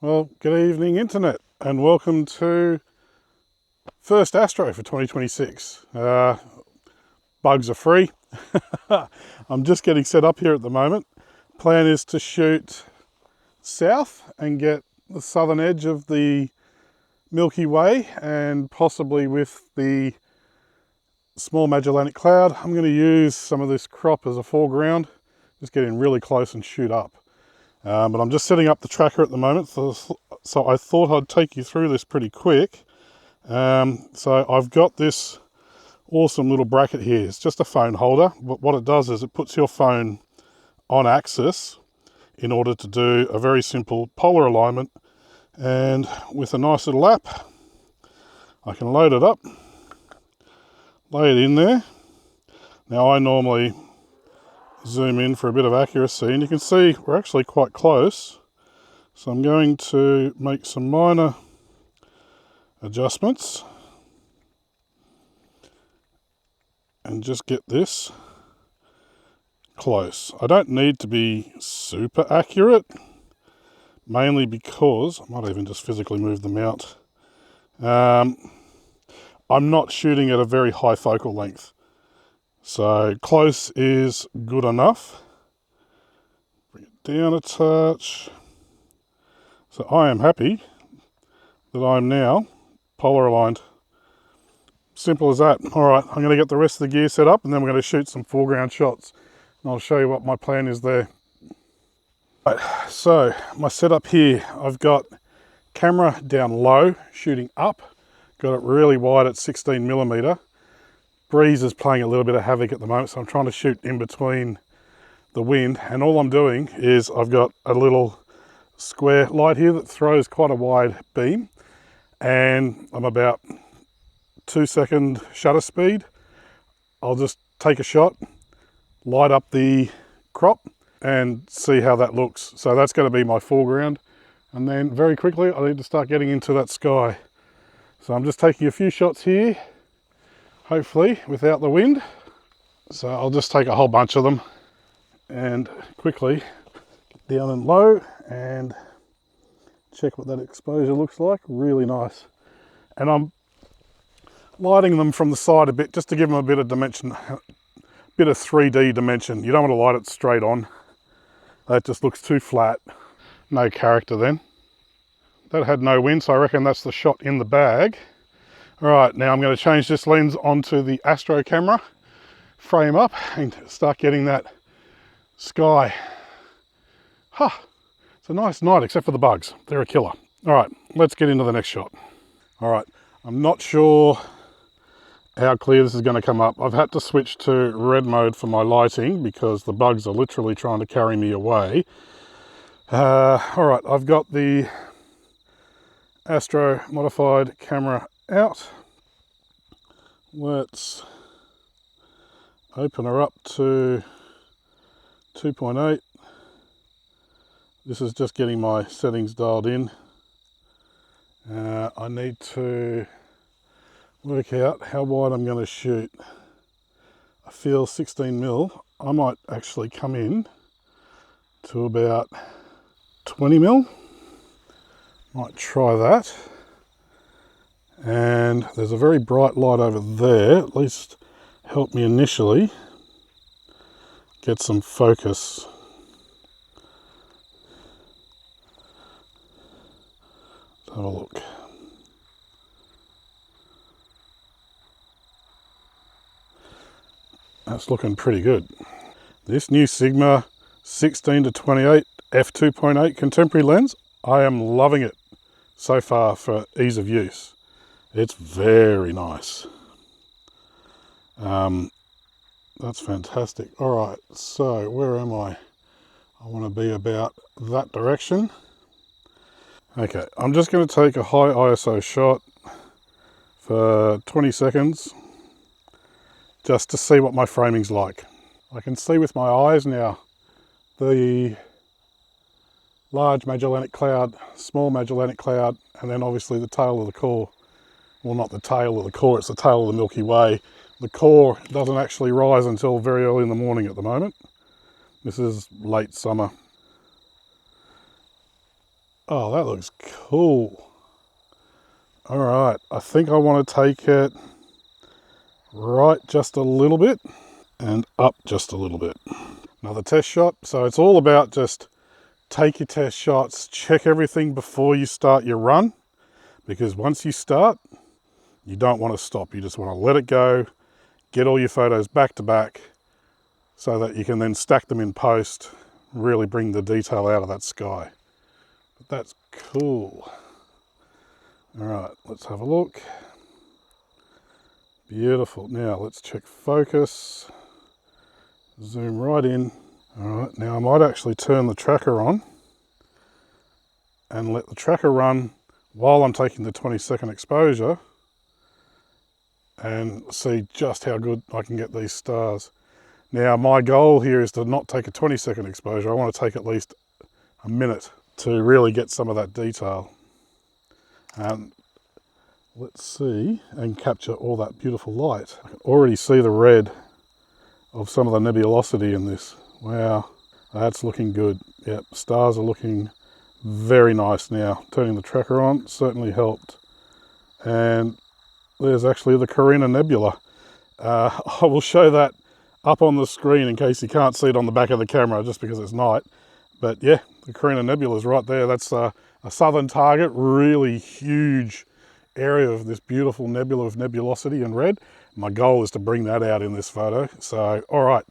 Well, good evening internet and welcome to first astro for 2026. Bugs are free. I'm just getting set up here at the moment. Plan is to shoot south and get the southern edge of the Milky Way and possibly with the small Magellanic Cloud. I'm going to use some of this crop as a foreground, just get in really close and shoot up. But I'm just setting up the tracker at the moment, so I thought I'd take you through this pretty quick. So I've got this awesome little bracket here. It's just a phone holder, but what it does is it puts your phone on axis in order to do a very simple polar alignment. And with a nice little app, I can load it up, lay it in there. Now I normally zoom in for a bit of accuracy, and you can see we're actually quite close. So I'm going to make some minor adjustments and just get this close. I don't need to be super accurate, mainly because I might even just physically move the mount. I'm not shooting at a very high focal length, so close is good enough. Bring it down a touch. So I am happy that I'm now polar aligned. Simple as that. All right, I'm going to get the rest of the gear set up and then we're going to shoot some foreground shots. And I'll show you what my plan is there. Right, so my setup here, I've got camera down low, shooting up. Got it really wide at 16mm. Breeze is playing a little bit of havoc at the moment, so I'm trying to shoot in between the wind. And all I'm doing is I've got a little square light here that throws quite a wide beam. And I'm about 2-second shutter speed. I'll just take a shot, light up the crop and see how that looks. So that's going to be my foreground. And then very quickly I need to start getting into that sky. So I'm just taking a few shots here, hopefully without the wind. So I'll just take a whole bunch of them and quickly get down and low and check what that exposure looks like. Really nice. And I'm lighting them from the side a bit just to give them a bit of dimension, a bit of 3D dimension. You don't want to light it straight on. That just looks too flat. No character then. That had no wind, so I reckon that's the shot in the bag. All right, now I'm going to change this lens onto the astro camera, frame up and start getting that sky. It's a nice night except for the bugs. They're a killer. All right, let's get into the next shot. All right, I'm not sure how clear this is going to come up. I've had to switch to red mode for my lighting because the bugs are literally trying to carry me away. All right, I've got the astro modified camera out. Let's open her up to 2.8. This is just getting my settings dialed in. I need to work out how wide I'm going to shoot. I feel 16mm. I might actually come in to about 20mm. Might try that. And there's a very bright light over there, at least help me initially get some focus. Let's have a look. That's looking pretty good. This new Sigma 16-28 f2.8 contemporary lens, I am loving it so far for ease of use. It's very nice. That's fantastic. All right, so where am I? I want to be about that direction. Okay, I'm just going to take a high ISO shot for 20 seconds just to see what my framing's like. I can see with my eyes now the Large Magellanic Cloud, small Magellanic Cloud, and then obviously the tail of the core. Well, not the tail of the core, it's the tail of the Milky Way. The core doesn't actually rise until very early in the morning at the moment. This is late summer. Oh, that looks cool. All right, I think I want to take it right just a little bit and up just a little bit. Another test shot. So it's all about just take your test shots, check everything before you start your run, because once you start, you don't want to stop. You just want to let it go, get all your photos back to back so that you can then stack them in post, really bring the detail out of that sky. But that's cool. All right, let's have a look. Beautiful. Now let's check focus. Zoom right in. All right, now I might actually turn the tracker on and let the tracker run while I'm taking the 20-second exposure and see just how good I can get these stars. Now my goal here is to not take a 20-second exposure. I want to take at least a minute to really get some of that detail. Let's see, and capture all that beautiful light. I can already see the red of some of the nebulosity in this. Wow, that's looking good. Yep, stars are looking very nice now. Turning the tracker on certainly helped. And there's actually the Carina Nebula. I will show that up on the screen in case you can't see it on the back of the camera just because it's night. But yeah, the Carina Nebula is right there. That's a southern target, really huge area of this beautiful nebula of nebulosity and red. My goal is to bring that out in this photo. So, all right,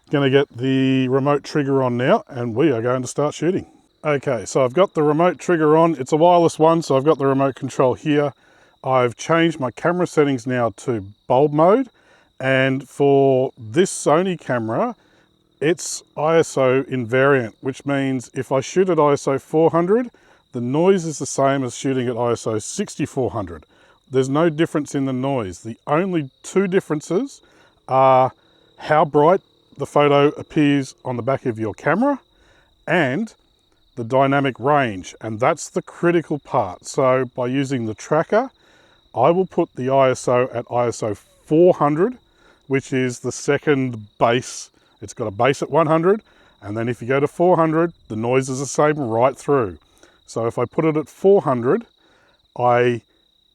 going to get the remote trigger on now and we are going to start shooting. Okay, so I've got the remote trigger on. It's a wireless one, so I've got the remote control here. I've changed my camera settings now to bulb mode. And for this Sony camera, it's ISO invariant, which means if I shoot at ISO 400, the noise is the same as shooting at ISO 6400. There's no difference in the noise. The only two differences are how bright the photo appears on the back of your camera and the dynamic range, and that's the critical part. So by using the tracker, I will put the ISO at ISO 400, which is the second base. It's got a base at 100, and then if you go to 400, the noise is the same right through. So if I put it at 400, I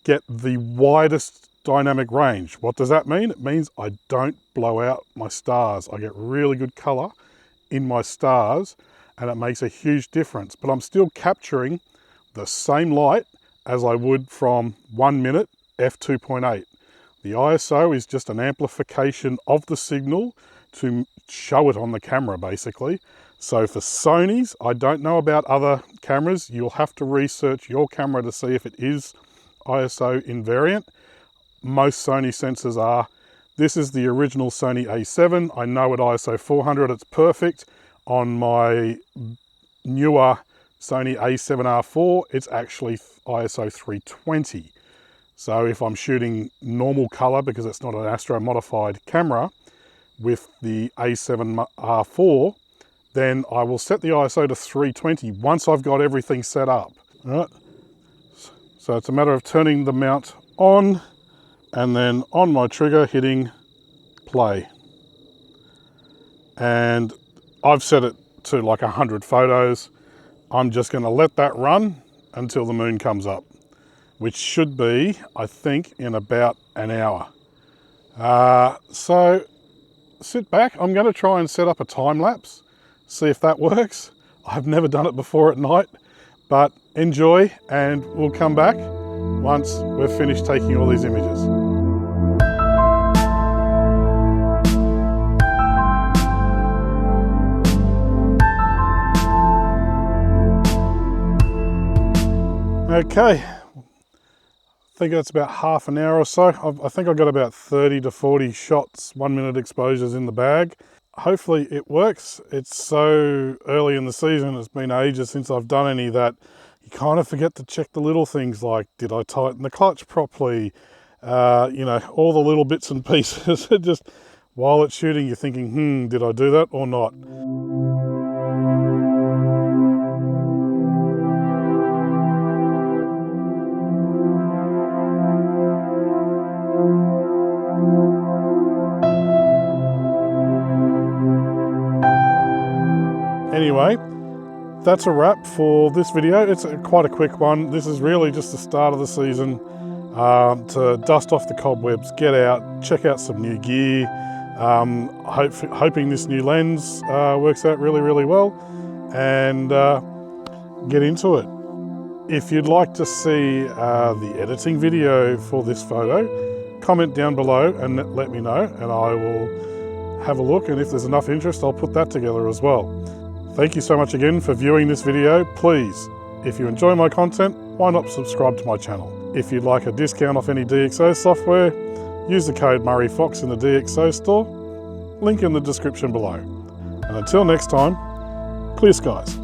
get the widest dynamic range. What does that mean? It means I don't blow out my stars. I get really good color in my stars, and it makes a huge difference. But I'm still capturing the same light as I would from 1 minute f2.8. The ISO is just an amplification of the signal to show it on the camera, basically. So for Sony's, I don't know about other cameras. You'll have to research your camera to see if it is ISO invariant. Most Sony sensors are. This is the original Sony A7. I know at ISO 400 it's perfect. On my newer Sony A7R IV, it's actually ISO 320. So if I'm shooting normal color, because it's not an astro modified camera, with the A7R IV, then I will set the ISO to 320 once I've got everything set up. All right. So it's a matter of turning the mount on and then on my trigger hitting play. And I've set it to like 100 photos. I'm just going to let that run until the moon comes up, which should be, I think, in about an hour. So sit back. I'm going to try and set up a time lapse, see if that works. I've never done it before at night, but enjoy, and we'll come back once we've finished taking all these images. Okay, I think that's about half an hour or so. I think I got about 30 to 40 shots, 1 minute exposures in the bag. Hopefully it works. It's so early in the season, it's been ages since I've done any that you kind of forget to check the little things like, did I tighten the clutch properly? You know, all the little bits and pieces. Just while it's shooting, you're thinking, did I do that or not? Anyway, that's a wrap for this video. It's quite a quick one. This is really just the start of the season to dust off the cobwebs, get out, check out some new gear. Hoping this new lens works out really, really well, and get into it. If you'd like to see the editing video for this photo, comment down below and let me know, and I will have a look, and if there's enough interest, I'll put that together as well. Thank you so much again for viewing this video. Please, if you enjoy my content, why not subscribe to my channel? If you'd like a discount off any DxO software, use the code MurrayFox in the DxO store, link in the description below. And until next time, clear skies.